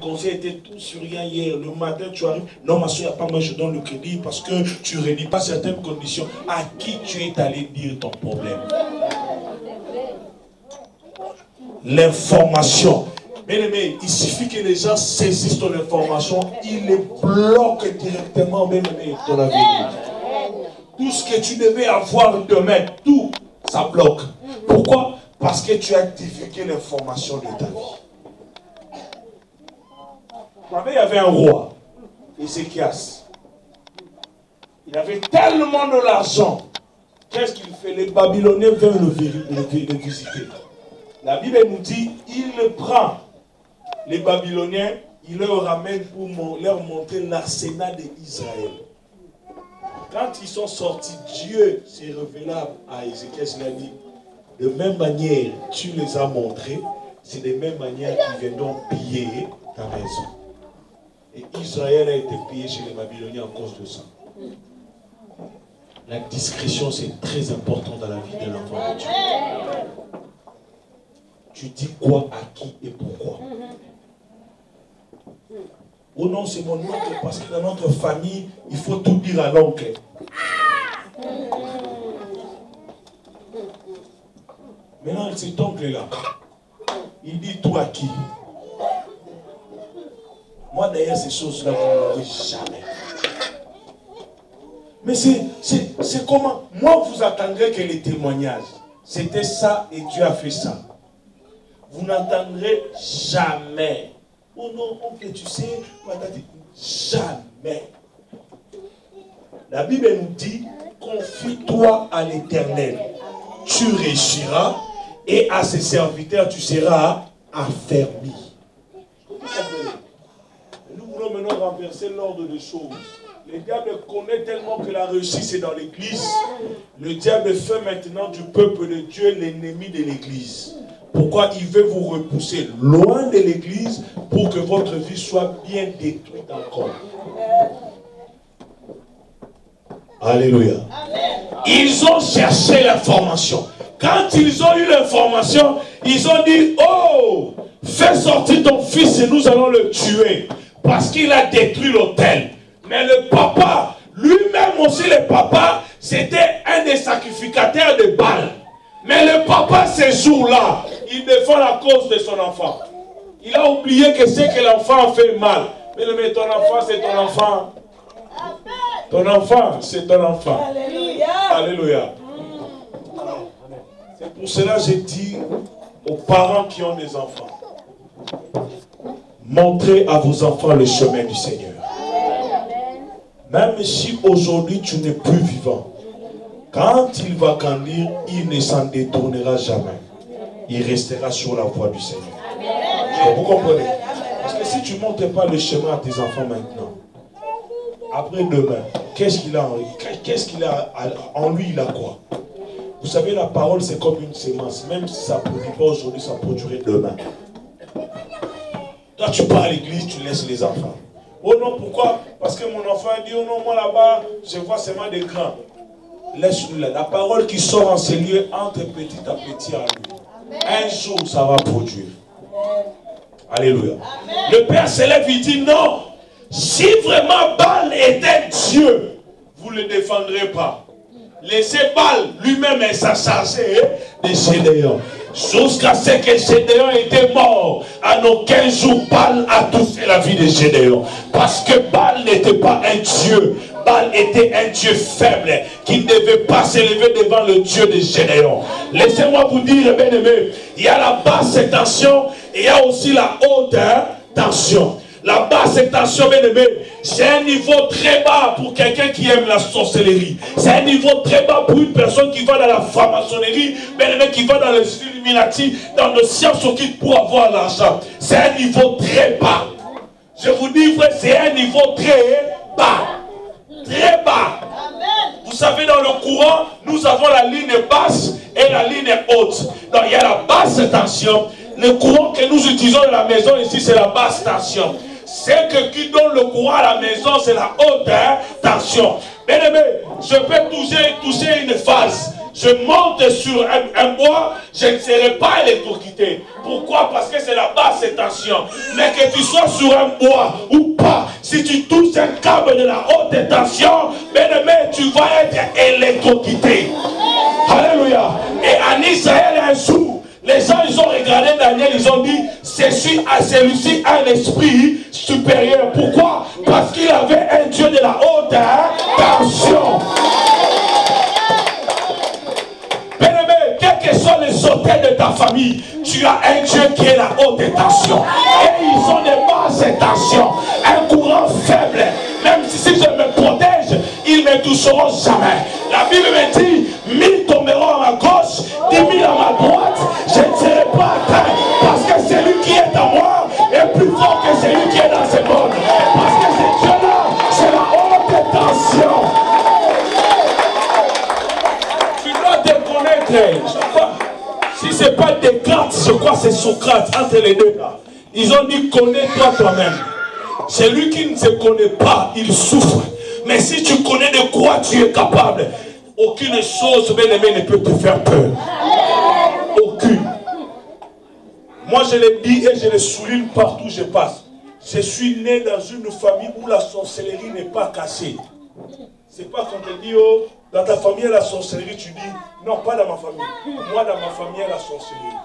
conseil était tout sur rien hier. Le matin, tu arrives. Non, ma soeur, il n'y a pas moi, je donne le crédit parce que tu ne réunis pas certaines conditions. À qui tu es allé dire ton problème? L'information. Bien aimé, il suffit que les gens saisissent ton information, ils les bloquent directement, bien aimé, ton avenir. Tout ce que tu devais avoir demain, tout, ça bloque. Pourquoi? Parce que tu as divulgué l'information de ta vie. Il y avait un roi, Ézéchias. Il avait tellement de l'argent. Qu'est-ce qu'il fait? Les Babyloniens viennent le visiter. La Bible nous dit, il le prend. Les Babyloniens, il leur ramène pour leur montrer l'arsenal d'Israël. Quand ils sont sortis, Dieu s'est révélé à Ézéchias. Il a dit, de même manière, tu les as montrés, c'est de même manière qu'ils viendront piller ta maison. Et Israël a été pillé chez les Babyloniens à cause de ça. La discrétion, c'est très important dans la vie de l'enfant de Dieu. Tu dis quoi, à qui et pourquoi. Oh non, c'est mon oncle, parce que dans notre famille, il faut tout dire à l'oncle. Maintenant, cet oncle-là, il dit tout à qui? Moi, d'ailleurs, ces choses-là, vous ne l'aurez jamais. Mais c'est comment? Moi, vous attendrez que les témoignages, c'était ça et Dieu a fait ça. Vous n'entendrez jamais. Oh non, oncle, tu sais, jamais. La Bible nous dit, confie-toi à l'Éternel. Tu réussiras et à ses serviteurs, tu seras affermi. Nous voulons maintenant renverser l'ordre des choses. Le diable connaît tellement que la réussite c'est dans l'église. Le diable fait maintenant du peuple de Dieu l'ennemi de l'église. Pourquoi? Il veut vous repousser loin de l'église pour que votre vie soit bien détruite encore. Alléluia. Ils ont cherché l'information. Quand ils ont eu l'information, ils ont dit, oh, fais sortir ton fils et nous allons le tuer. Parce qu'il a détruit l'autel. Mais le papa, lui-même aussi le papa, c'était un des sacrificateurs de Baal. Mais le papa, ces jours-là, il défend la cause de son enfant. Il a oublié que c'est que l'enfant a fait mal. Mais ton enfant, c'est ton enfant. Ton enfant, c'est ton enfant. Alléluia. Alléluia. C'est pour cela que j'ai dit aux parents qui ont des enfants, montrez à vos enfants le chemin du Seigneur. Même si aujourd'hui tu n'es plus vivant, quand il va grandir, il ne s'en détournera jamais. Il restera sur la voie du Seigneur. Vous comprenez? Parce que si tu ne montres pas le chemin à tes enfants maintenant, après demain, qu'est-ce qu'il a en lui? Il a quoi? Vous savez, la parole c'est comme une sémence. Même si ça ne produit pas aujourd'hui, ça produirait demain. Toi tu pars à l'église, tu laisses les enfants. Oh non, pourquoi? Parce que mon enfant dit, oh non, moi là-bas, je vois seulement des grands. Laisse-le là. La parole qui sort en ces lieux entre petit à petit à lui. Un jour, ça va produire. Alléluia. Le Père se lève, il dit non. Si vraiment Baal était Dieu, vous ne le défendrez pas. Laissez Baal lui-même s'en charger des Gédéons. Jusqu'à ce que Gédéon était mort, en aucun jour Baal a touché la vie de Gédéon. Parce que Baal n'était pas un Dieu. Baal était un Dieu faible qui ne devait pas s'élever devant le Dieu de Gédéon. Laissez-moi vous dire, bien aimé, il y a la basse tension et il y a aussi la haute tension. La basse tension, bien aimé, c'est un niveau très bas pour quelqu'un qui aime la sorcellerie. C'est un niveau très bas pour une personne qui va dans la franc-maçonnerie, bien aimé, qui va dans les Illuminati, dans le sciences occultes pour avoir l'argent. C'est un niveau très bas. Je vous dis, frère, c'est un niveau très bas. Très bas. Vous savez, dans le courant, nous avons la ligne basse et la ligne haute. Donc, il y a la basse tension. Le courant que nous utilisons dans la maison ici, c'est la basse tension. C'est que qui donne le courant à la maison, c'est la haute tension. Bien aimé, je peux toucher une phase. je monte sur un bois, je ne serai pas électrocuté. Pourquoi? Parce que c'est la basse tension. Mais que tu sois sur un bois ou pas, si tu touches un câble de la haute tension, bien-aimé, tu vas être électrocuté. Alléluia. Et en Israël, un jour, les gens, ils ont regardé Daniel, ils ont dit, c'est celui-ci un esprit supérieur. Pourquoi? Parce qu'il avait un Dieu de la haute tension. Bien-aimé, quels que soient les hôtels de ta famille, tu as un Dieu qui est la haute tension. Et ils ont des basses tensions, un courant faible. Même si je me protège, ils ne me toucheront jamais. La Bible me dit, 1000 tomberont à ma gauche, 10 000 à ma droite, je ne serai pas atteint. Parce que celui qui est en moi est plus fort que celui qui est dans ce monde. Parce que ce Dieu-là, c'est la haute tension. Tu dois te connaître. Je crois, si ce n'est pas Descartes, je crois que c'est Socrate, entre les deux là. Ils ont dit, connais-toi toi-même. Celui qui ne se connaît pas, il souffre. Mais si tu connais de quoi tu es capable, aucune chose, bien-aimé, ne peut te faire peur. Aucune. Moi, je le dis et je le souligne partout où je passe. Je suis né dans une famille où la sorcellerie n'est pas cachée. C'est pas quand on te dit, oh, dans ta famille, il y a la sorcellerie, tu dis, non, pas dans ma famille. Moi, dans ma famille, il y a la sorcellerie.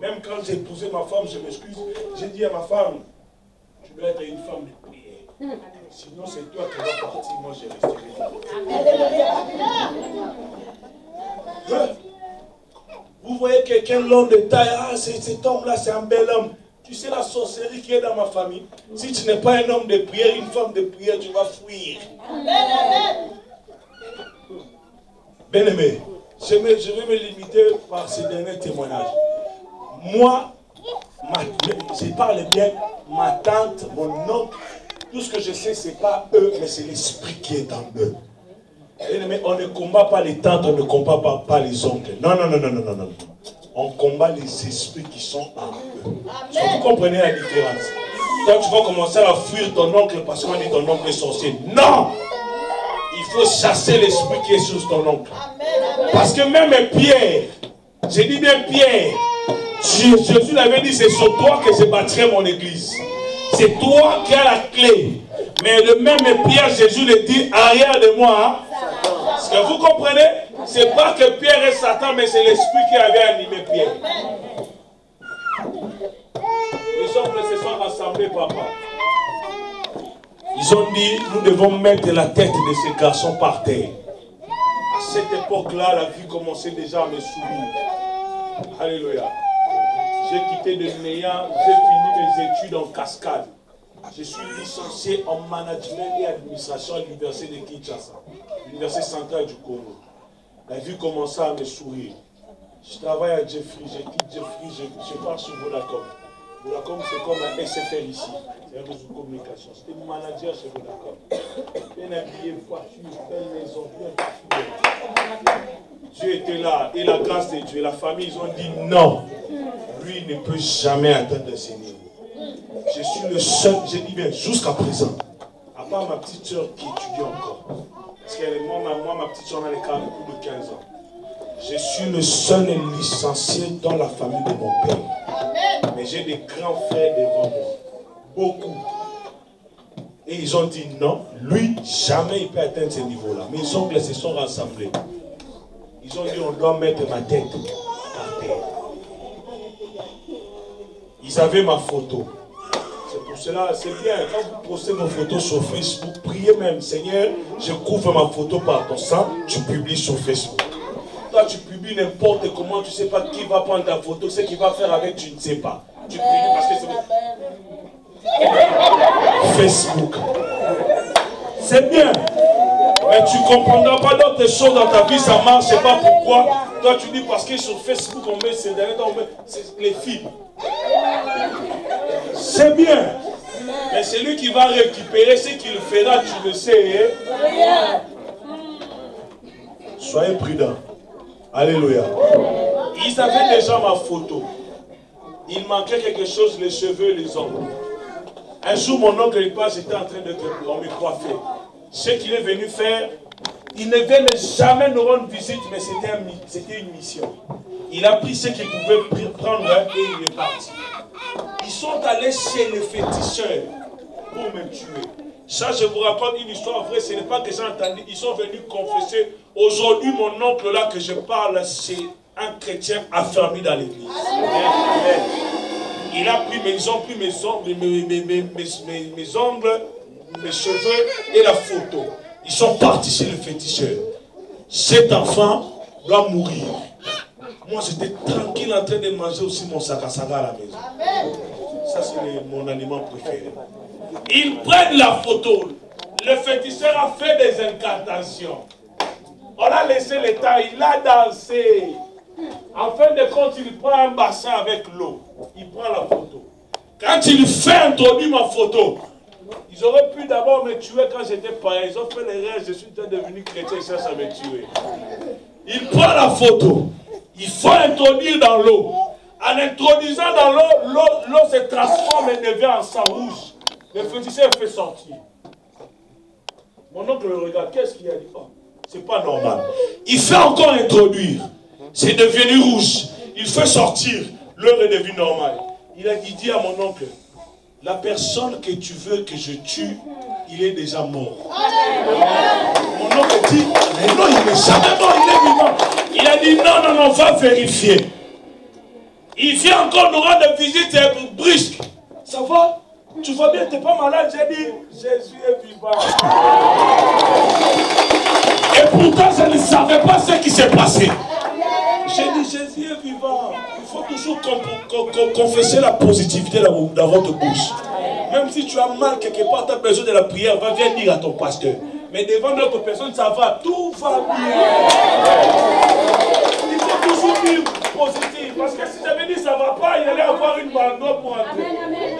Même quand j'ai épousé ma femme, je m'excuse, j'ai dit à ma femme, tu dois être une femme de prière. Sinon, c'est toi qui vas partir, moi je resterai. Vous voyez quelqu'un, l'homme de taille, ah, cet homme-là, c'est un bel homme. Tu sais la sorcellerie qui est dans ma famille. Si tu n'es pas un homme de prière, une femme de prière, tu vas fuir. Bien-aimé, je vais me limiter par ces derniers témoignages. Moi, je parle bien, ma tante, mon oncle, tout ce que je sais, ce n'est pas eux, mais c'est l'esprit qui est en eux. Bien-aimé, on ne combat pas les tantes, on ne combat pas les oncles. Non, non, non, non, non, non, non. On combat les esprits qui sont en eux. Est-ce que vous comprenez la différence? Toi, tu vas commencer à fuir ton oncle parce qu'on dit ton oncle est sorcier. Non! Il faut chasser l'esprit qui est sur ton oncle. Parce que même Pierre, j'ai dit bien Pierre, Jésus l'avait dit, c'est sur toi que je bâtirai mon église. C'est toi qui as la clé. Mais le même Pierre, Jésus le dit, arrière de moi. Est-ce que vous comprenez? C'est pas que Pierre est Satan, mais c'est l'esprit qui avait animé Pierre. Les hommes se sont rassemblés, papa. Ils ont dit, nous devons mettre la tête de ces garçons par terre. À cette époque-là, la vie commençait déjà à me sourire. Alléluia. J'ai quitté de Néa, j'ai fini mes études en cascade. Je suis licencié en management et administration à l'université de Kinshasa, l'université centrale du Congo. La vie commençait à me sourire. Je travaille à Jeffrey, je quitte Jeffrey, je pars sur Vodacom. Vodacom, c'est comme un SFR ici, c'est un réseau de communication. C'était manager chez Vodacom. Bien habillé, voiture, belle maison, bien parfumé. Dieu était là, et la grâce de Dieu, la famille, ils ont dit non. Lui ne peut jamais atteindre ces niveaux. Je suis le seul, j'ai dit bien, jusqu'à présent, à part ma petite soeur qui étudie encore. Parce que moi, ma petite soeur, elle a quand même plus de 15 ans. Je suis le seul licencié dans la famille de mon père. Mais j'ai des grands frères devant moi. Beaucoup. Et ils ont dit non, lui, jamais il peut atteindre ce niveau-là. Mes oncles se sont rassemblés. Ils ont dit on doit mettre ma tête par terre. Ils avaient ma photo. C'est pour cela, c'est bien, quand vous postez vos photos sur Facebook, priez même, Seigneur, je couvre ma photo par ton sang, tu publies sur Facebook. Toi, tu publies n'importe comment, tu ne sais pas qui va prendre ta photo, ce qu'il va faire avec, tu ne sais pas. Tu publies parce que c'est Facebook. C'est bien. Mais tu ne comprendras pas d'autres choses dans ta vie, ça ne marche pas. Pourquoi? Toi, tu dis parce que sur Facebook, on met ces derniers temps, on met les films. C'est bien. Mais celui qui va récupérer ce qu'il fera, tu le sais. Hein? Soyez prudents. Alléluia. Ils avaient déjà ma photo. Il manquait quelque chose, les cheveux, les ongles. Un jour, mon oncle il passe, j'étais en train de me coiffer. Ce qu'il est venu faire, Il ne venait jamais nous rendre visite, mais c'était une mission. Il a pris ce qu'il pouvait prendre et il est parti. Ils sont allés chez les féticheurs pour me tuer. Ça, je vous raconte une histoire vraie, ce n'est pas que j'ai entendu. Ils sont venus confesser. Aujourd'hui, mon oncle là que je parle, c'est un chrétien affermi dans l'église. Il a pris ils ont pris mes ongles, mes cheveux et la photo. Ils sont partis chez le féticheur. Cet enfant doit mourir. Moi, j'étais tranquille en train de manger aussi mon sakasaga à la maison. Ça, c'est mon aliment préféré. Ils prennent la photo. Le féticheur a fait des incantations. On a laissé l'état, il a dansé. En fin de compte, il prend un bassin avec l'eau. Il prend la photo. Quand il fait introduire ma photo, ils auraient pu d'abord me tuer quand j'étais païen. Ils ont fait l'erreur, je suis devenu chrétien, ils cherchent à me tuer. Il prend la photo. Il faut introduire dans l'eau. En introduisant dans l'eau, l'eau se transforme et devient en sang rouge. Le féticheur fait sortir. Mon oncle le regarde, qu'est-ce qu'il a dit? Oh, c'est pas normal. Il fait encore introduire. C'est devenu rouge. Il fait sortir. L'heure est devenue normale. Il a dit à mon oncle, la personne que tu veux que je tue, il est déjà mort. Mon oncle dit, mais non, il n'est jamais mort, il est vivant. Il a dit, non, va vérifier. Il vient encore nous rendre visite brusque. Ça va? Tu vas bien, tu n'es pas malade? J'ai dit, Jésus est vivant. Et pourtant, je ne savais pas ce qui s'est passé. J'ai dit, Jésus est vivant. Il faut toujours confesser la positivité dans votre bouche. Même si tu as mal quelque part, tu as besoin de la prière, va viens dire à ton pasteur. Mais devant d'autres personnes, ça va, tout va bien. Il faut toujours dire positif. Parce que si j'avais dit ça va pas, il allait avoir une bandeau pour entrer.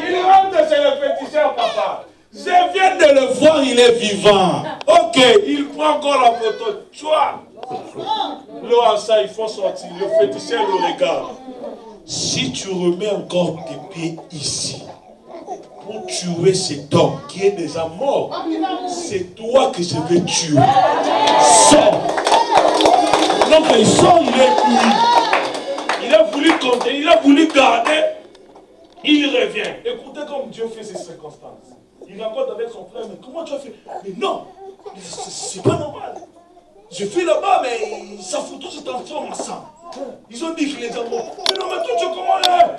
Il rentre chez le féticheur, papa. Je viens de le voir, il est vivant. Ok, il prend encore la photo. Tu vois, l'eau en ça, il faut sortir. Le féticheur le regarde. Si tu remets encore tes pieds ici, pour tuer cet homme qui est déjà mort, c'est toi que je vais tuer. Sors. Donc il sort, il est fouillé. Il a voulu compter, il a voulu garder. Il revient. Écoutez comme Dieu fait ces circonstances. Il raconte avec son frère, mais comment tu as fait? Mais non, c'est pas normal. Je fais là-bas, mais sa photo se transforme en sang. Ils ont dit que les amours. Mais non, mais toi, tu comment là?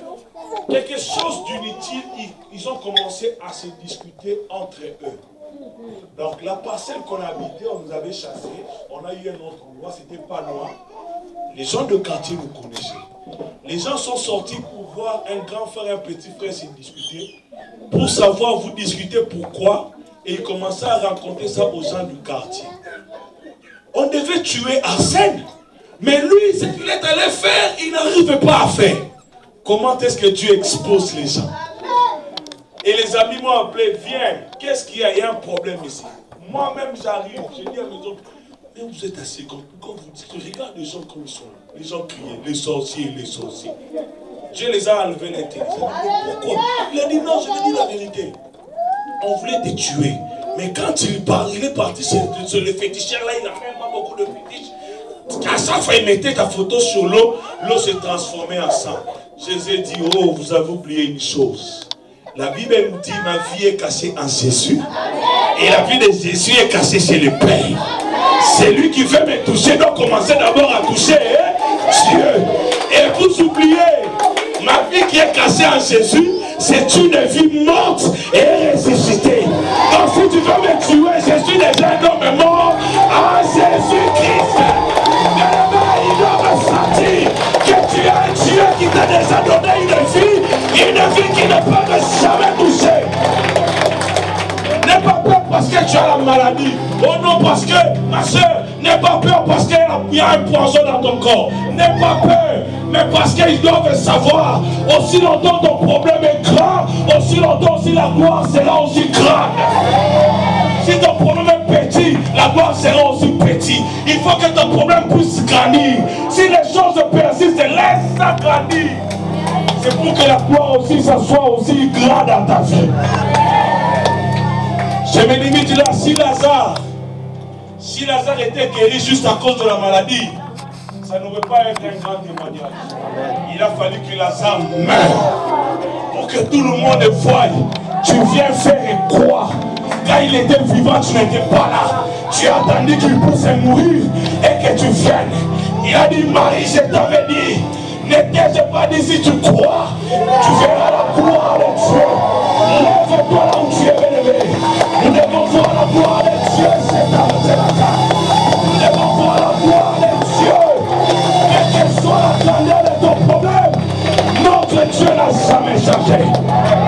Quelque chose d'inutile, ils ont commencé à se discuter entre eux. Donc la parcelle qu'on habitait, on nous avait chassés. On a eu un autre endroit, c'était pas loin. Les gens de quartier nous connaissaient. Les gens sont sortis pour voir un grand frère et un petit frère se discuter. Pour savoir, vous discuter pourquoi. Et ils commençaient à raconter ça aux gens du quartier. On devait tuer Arsène. Mais lui, ce qu'il est allé faire, il n'arrivait pas à faire. Comment est-ce que Dieu expose les gens? Et les amis m'ont appelé, viens, qu'est-ce qu'il y a? Il y a un problème ici. Moi-même, j'arrive, je dis à mes autres, mais vous êtes assez con, pourquoi vous dites, regarde les gens comme ils sont là. Les gens criaient, les sorciers. Dieu les a enlevés l'intelligence. Pourquoi? Il a dit, non, je vais dire la vérité. On voulait te tuer. Mais quand il est parti sur le féticheur là, il n'a même pas beaucoup de fétiches. À chaque fois, il mettait ta photo sur l'eau, l'eau se transformait en sang. Jésus dit, oh, vous avez oublié une chose. La Bible nous dit, ma vie est cachée en Jésus. Et la vie de Jésus est cachée chez le Père. C'est lui qui veut me toucher, donc commencez d'abord à toucher Dieu. Et vous oubliez, ma vie qui est cachée en Jésus, c'est une vie morte et ressuscitée. Donc si tu veux me tuer, je suis déjà un homme mort en Jésus-Christ. Mais là-bas, il doit ressentir que tu as un Dieu qui t'a déjà donné une vie qui ne peut jamais toucher. N'aie pas peur parce que tu as la maladie. Oh non, parce que, ma soeur, n'aie pas peur parce qu'il y a un poison dans ton corps. N'aie pas peur, mais parce qu'ils doivent savoir, aussi longtemps ton problème est grand, aussi longtemps aussi la gloire sera aussi grande. Si ton problème est petit, la gloire sera aussi petite. Il faut que ton problème puisse grandir. Si les choses persistent, laisse ça grandir. C'est pour que la gloire aussi, ça soit aussi grande dans ta vie. Je me limite là, si Lazare Si Lazare était guéri juste à cause de la maladie, ça ne pouvait pas être un grand témoignage. Il a fallu que Lazare meure pour que tout le monde voie. Tu viens faire quoi? Quand il était vivant, tu n'étais pas là. Tu as attendu qu'il puisse mourir et que tu viennes. Il a dit, Marie, je t'avais dit, ne t'ai pas dit si tu crois, tu verras la gloire de Dieu. Lève-toi là où tu es élevé. Nous devons voir la gloire de Dieu cette matin. Nous devons voir la gloire de Dieu. Quelle que soit la grandeur de ton problème, notre Dieu n'a jamais changé.